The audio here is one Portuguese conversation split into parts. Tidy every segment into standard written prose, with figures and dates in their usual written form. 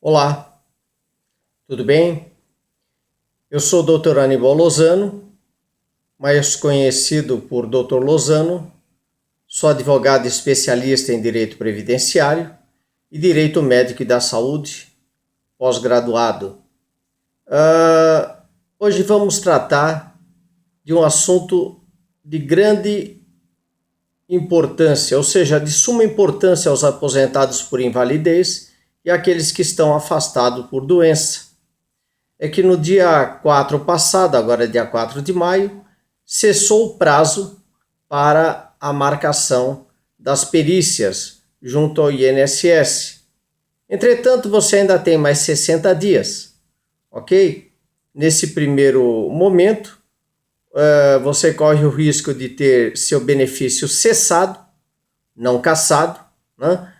Olá, tudo bem? Eu sou o Dr. Aníbal Lozano, mais conhecido por Dr. Lozano. Sou advogado especialista em direito previdenciário e direito médico e da saúde, pós-graduado. Hoje vamos tratar de um assunto de grande importância, ou seja, de suma importância aos aposentados por invalidez e àqueles que estão afastados por doença. É que no dia 4 passado, agora é dia 4 de maio, cessou o prazo para a marcação das perícias junto ao INSS. Entretanto, você ainda tem mais 60 dias, ok? Nesse primeiro momento, você corre o risco de ter seu benefício cessado, não cassado, né?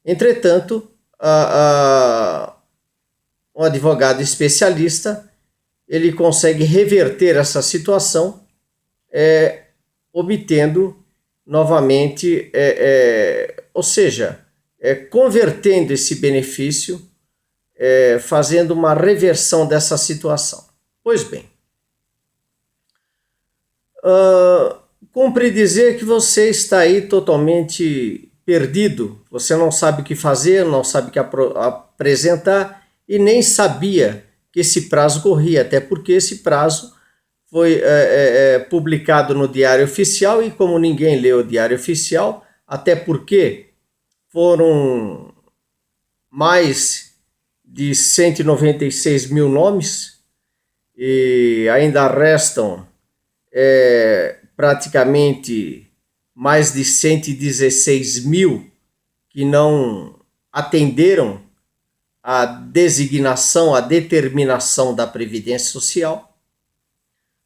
Entretanto, um advogado especialista ele consegue reverter essa situação, obtendo novamente, ou seja, convertendo esse benefício, fazendo uma reversão dessa situação. Pois bem, cumpre dizer que você está aí totalmente perdido, você não sabe o que fazer, não sabe o que apresentar e nem sabia que esse prazo corria, até porque esse prazo foi publicado no Diário Oficial e como ninguém leu o Diário Oficial, até porque foram mais de 196 mil nomes e ainda restam praticamente mais de 116 mil que não atenderam a designação, a determinação da Previdência Social,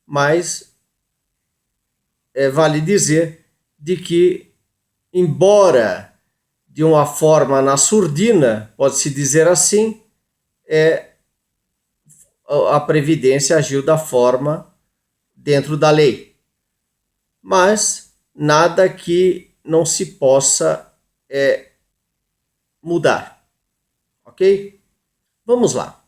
mas vale dizer de que, embora de uma forma na surdina, pode-se dizer assim, a Previdência agiu da forma dentro da lei, mas nada que não se possa mudar, ok? Vamos lá.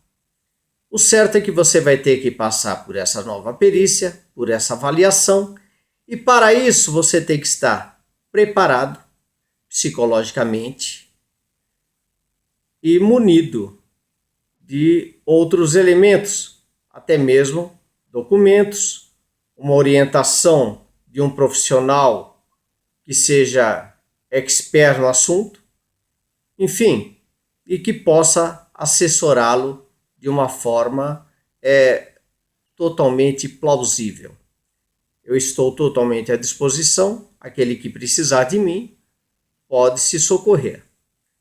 O certo é que você vai ter que passar por essa nova perícia, por essa avaliação, e para isso você tem que estar preparado psicologicamente e munido de outros elementos, até mesmo documentos, uma orientação de um profissional que seja expert no assunto, enfim, e que possa assessorá-lo de uma forma totalmente plausível. Eu estou totalmente à disposição, aquele que precisar de mim pode se socorrer.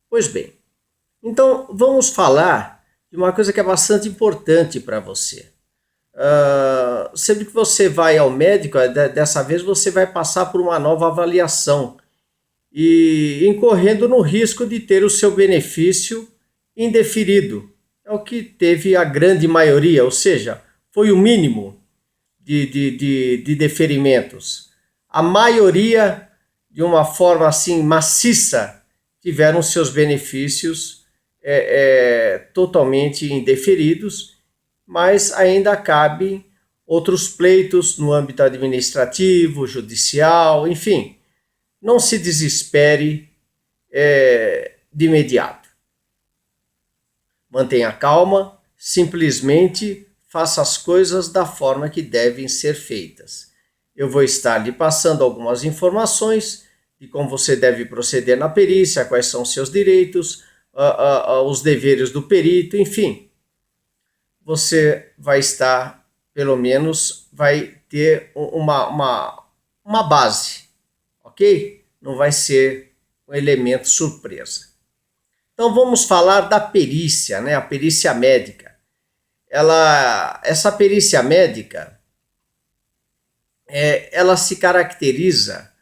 Pois bem, então vamos falar de uma coisa que é bastante importante para você. Sempre que você vai ao médico, dessa vez você vai passar por uma nova avaliação e incorrendo no risco de ter o seu benefício indeferido. É o que teve a grande maioria, ou seja, foi o mínimo de deferimentos. A maioria, de uma forma assim maciça, tiveram seus benefícios totalmente indeferidos, mas ainda cabem outros pleitos no âmbito administrativo, judicial, enfim. Não se desespere de imediato. Mantenha calma, simplesmente faça as coisas da forma que devem ser feitas. Eu vou estar lhe passando algumas informações de como você deve proceder na perícia, quais são os seus direitos, os deveres do perito, enfim. Você vai estar, pelo menos, vai ter uma base, ok? Não vai ser um elemento surpresa. Então vamos falar da perícia, né? A perícia médica. Essa perícia médica, ela se caracteriza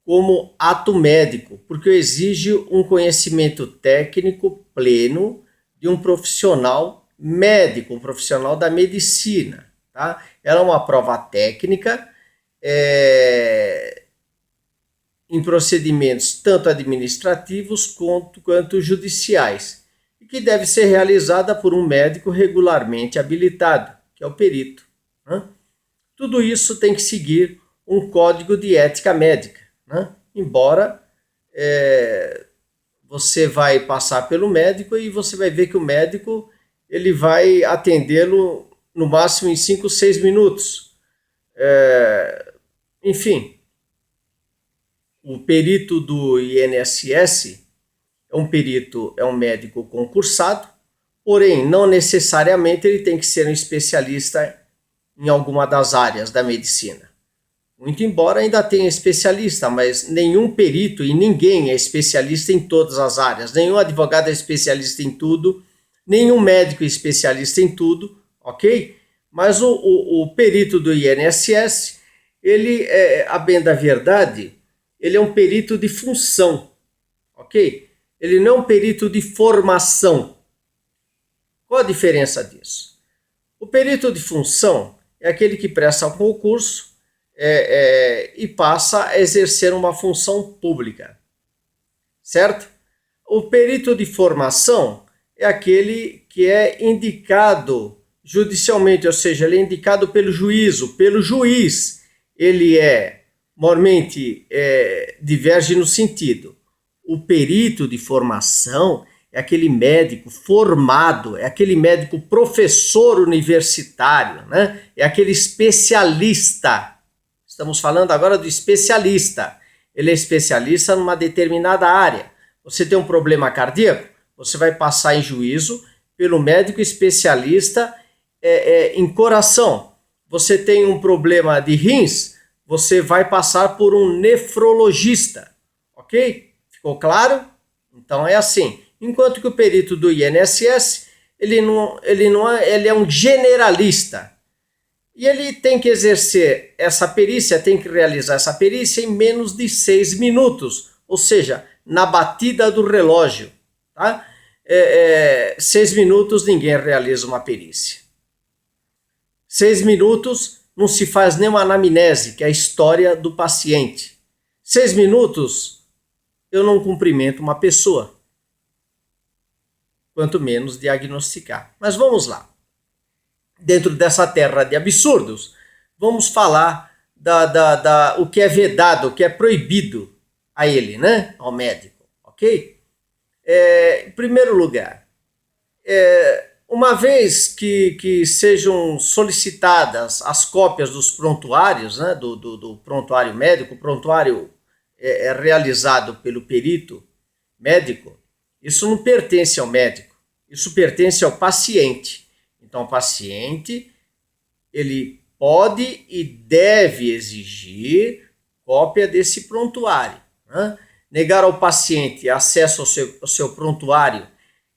como ato médico, porque exige um conhecimento técnico pleno de um profissional médico, um profissional da medicina. Tá? Ela é uma prova técnica em procedimentos tanto administrativos quanto judiciais, e que deve ser realizada por um médico regularmente habilitado, que é o perito, né? Tudo isso tem que seguir um código de ética médica, né? Embora você vai passar pelo médico e você vai ver que o médico ele vai atendê-lo no máximo em 5, 6 minutos. Enfim, o perito do INSS é um médico concursado, porém não necessariamente ele tem que ser um especialista em alguma das áreas da medicina. Muito embora ainda tenha especialista, mas nenhum perito e ninguém é especialista em todas as áreas. Nenhum advogado é especialista em tudo, nenhum médico é especialista em tudo, ok? Mas o perito do INSS, ele, a bem da verdade, ele é um perito de função, ok? Ele não é um perito de formação. Qual a diferença disso? O perito de função é aquele que presta um concurso e passa a exercer uma função pública, certo? O perito de formação é aquele que é indicado judicialmente, ou seja, ele é indicado pelo juízo, pelo juiz. Ele normalmente diverge no sentido. O perito de formação é aquele médico formado, é aquele médico professor universitário, né? É aquele especialista. Estamos falando agora do especialista. Ele é especialista numa determinada área. Você tem um problema cardíaco, você vai passar em juízo pelo médico especialista em coração. Você tem um problema de rins, você vai passar por um nefrologista. Ok? Ficou claro? Então é assim. Enquanto que o perito do INSS, ele é um generalista. E ele tem que exercer essa perícia, tem que realizar essa perícia em menos de 6 minutos, ou seja, na batida do relógio. Tá? 6 minutos ninguém realiza uma perícia. 6 minutos não se faz nenhuma anamnese, que é a história do paciente. 6 minutos eu não cumprimento uma pessoa, quanto menos diagnosticar. Mas vamos lá. Dentro dessa terra de absurdos, vamos falar o que é vedado, o que é proibido a ele, né? Ao médico, ok? Em primeiro lugar, uma vez que sejam solicitadas as cópias dos prontuários, né? do prontuário médico, o prontuário é realizado pelo perito médico, isso não pertence ao médico, isso pertence ao paciente. Então, o paciente, ele pode e deve exigir cópia desse prontuário, né? Negar ao paciente acesso ao seu prontuário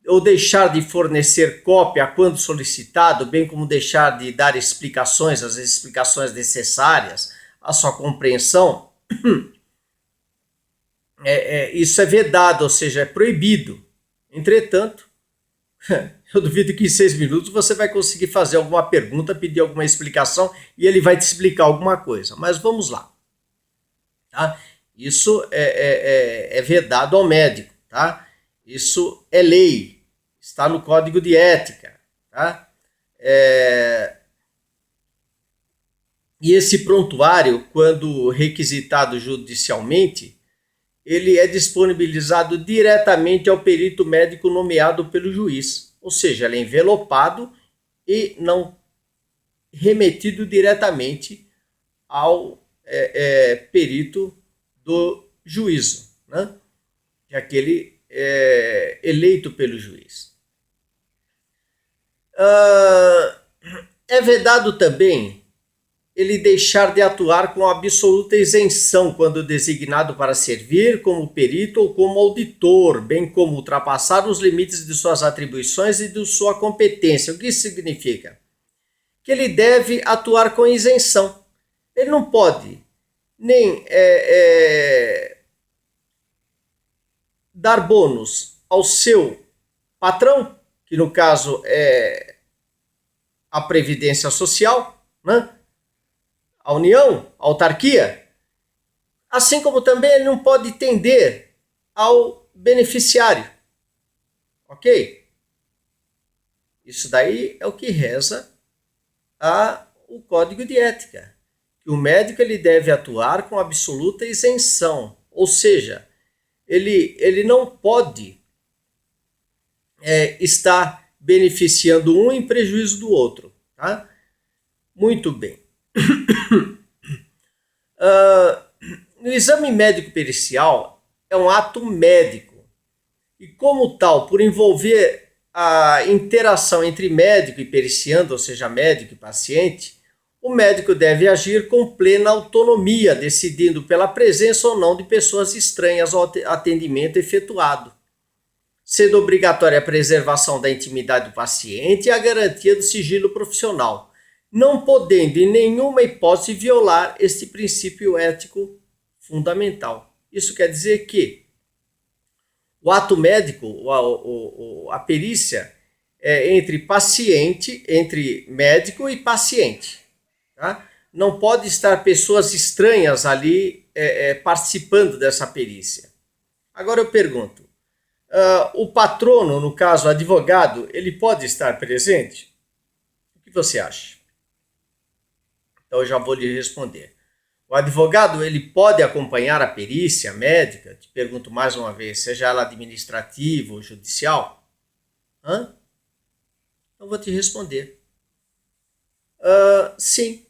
ou deixar de fornecer cópia quando solicitado, bem como deixar de dar explicações, as explicações necessárias à sua compreensão, isso é vedado, ou seja, é proibido. Entretanto, eu duvido que em 6 minutos você vai conseguir fazer alguma pergunta, pedir alguma explicação e ele vai te explicar alguma coisa. Mas vamos lá. Tá? Isso é vedado ao médico. Tá? Isso é lei. Está no Código de Ética. Tá? E esse prontuário, quando requisitado judicialmente, ele é disponibilizado diretamente ao perito médico nomeado pelo juiz. Ou seja, ele é envelopado e não remetido diretamente ao perito do juízo, né? Que é aquele eleito pelo juiz. É vedado também ele deixar de atuar com absoluta isenção quando designado para servir como perito ou como auditor, bem como ultrapassar os limites de suas atribuições e de sua competência. O que isso significa? Que ele deve atuar com isenção. Ele não pode nem dar bônus ao seu patrão, que no caso é a Previdência Social, né? A União, a autarquia, assim como também ele não pode tender ao beneficiário, ok? Isso daí é o que reza o Código de Ética, que o médico ele deve atuar com absoluta isenção, ou seja, ele não pode estar beneficiando um em prejuízo do outro. Tá? Muito bem. O exame médico pericial é um ato médico e, como tal, por envolver a interação entre médico e periciando, ou seja, médico e paciente, o médico deve agir com plena autonomia, decidindo pela presença ou não de pessoas estranhas ao atendimento efetuado, sendo obrigatória a preservação da intimidade do paciente e a garantia do sigilo profissional, não podendo em nenhuma hipótese violar este princípio ético fundamental. Isso quer dizer que o ato médico, a perícia, é entre médico e paciente. Tá? Não pode estar pessoas estranhas ali participando dessa perícia. Agora eu pergunto, o patrono, no caso, o advogado, ele pode estar presente? O que você acha? Então eu já vou lhe responder. O advogado ele pode acompanhar a perícia médica? Te pergunto mais uma vez, seja ela administrativa ou judicial? Então vou te responder. Sim.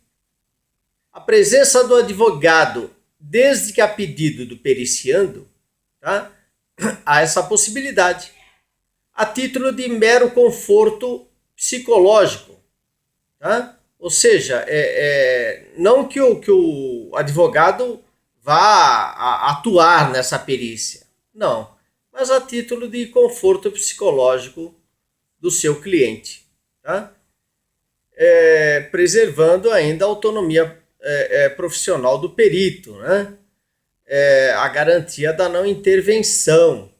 A presença do advogado, desde que a pedido do periciando, tá? Há essa possibilidade, a título de mero conforto psicológico. Tá? Ou seja, não que o advogado vá atuar nessa perícia, não, mas a título de conforto psicológico do seu cliente, tá? Preservando ainda a autonomia profissional do perito, né? A garantia da não intervenção,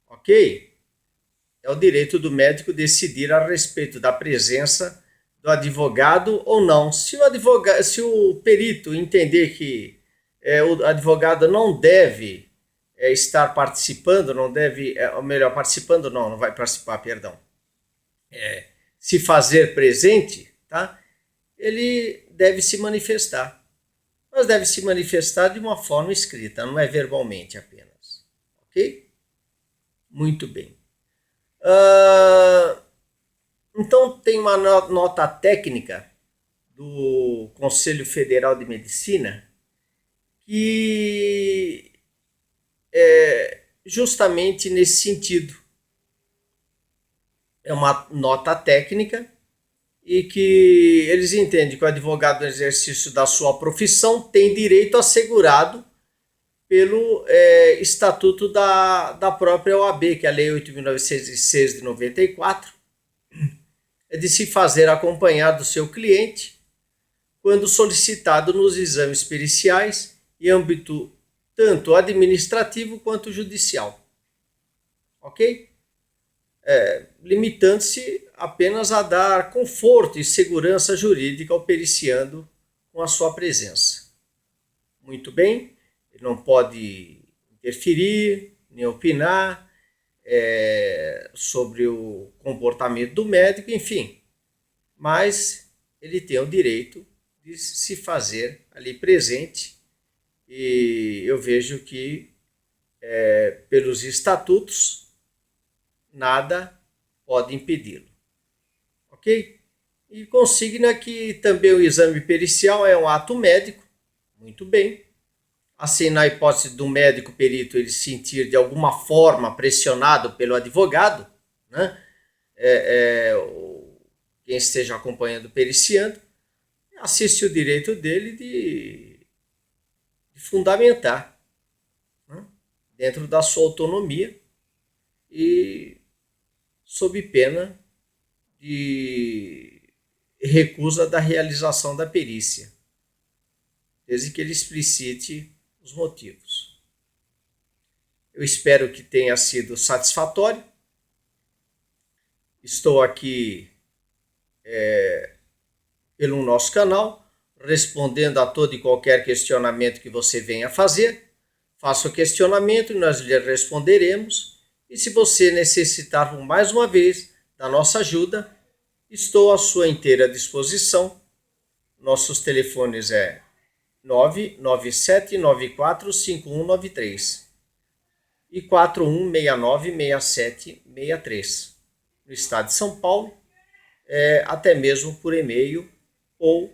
ok? É o direito do médico decidir a respeito da presença do advogado ou não. Se o perito entender que o advogado não deve estar participando, não deve, ou melhor, participando não vai participar, perdão, se fazer presente, tá? Ele deve se manifestar. Mas deve se manifestar de uma forma escrita, não é verbalmente apenas. Ok? Muito bem. Então tem uma nota técnica do Conselho Federal de Medicina que é justamente nesse sentido. É uma nota técnica e que eles entendem que o advogado no exercício da sua profissão tem direito assegurado pelo estatuto da própria OAB, que é a Lei 8.906 de 94, é de se fazer acompanhar do seu cliente quando solicitado nos exames periciais em âmbito tanto administrativo quanto judicial. Ok? Limitando-se apenas a dar conforto e segurança jurídica ao periciando com a sua presença. Muito bem, ele não pode interferir, nem opinar sobre o comportamento do médico, enfim, mas ele tem o direito de se fazer ali presente e eu vejo que pelos estatutos nada pode impedi-lo. Ok? E consigna que também o exame pericial é um ato médico, muito bem. Assim, na hipótese do médico perito ele se sentir de alguma forma pressionado pelo advogado, né? Quem esteja acompanhando o periciando, assiste o direito dele de fundamentar, né? Dentro da sua autonomia e sob pena de recusa da realização da perícia, desde que ele explicite os motivos. Eu espero que tenha sido satisfatório. Estou aqui pelo nosso canal, respondendo a todo e qualquer questionamento que você venha fazer. Faça o questionamento e nós lhe responderemos. E se você necessitar mais uma vez da nossa ajuda, estou à sua inteira disposição. Nossos telefones é 997945193 e 41696763. No estado de São Paulo, até mesmo por e-mail ou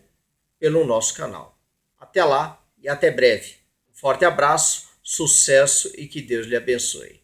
pelo nosso canal. Até lá e até breve. Um forte abraço, sucesso e que Deus lhe abençoe.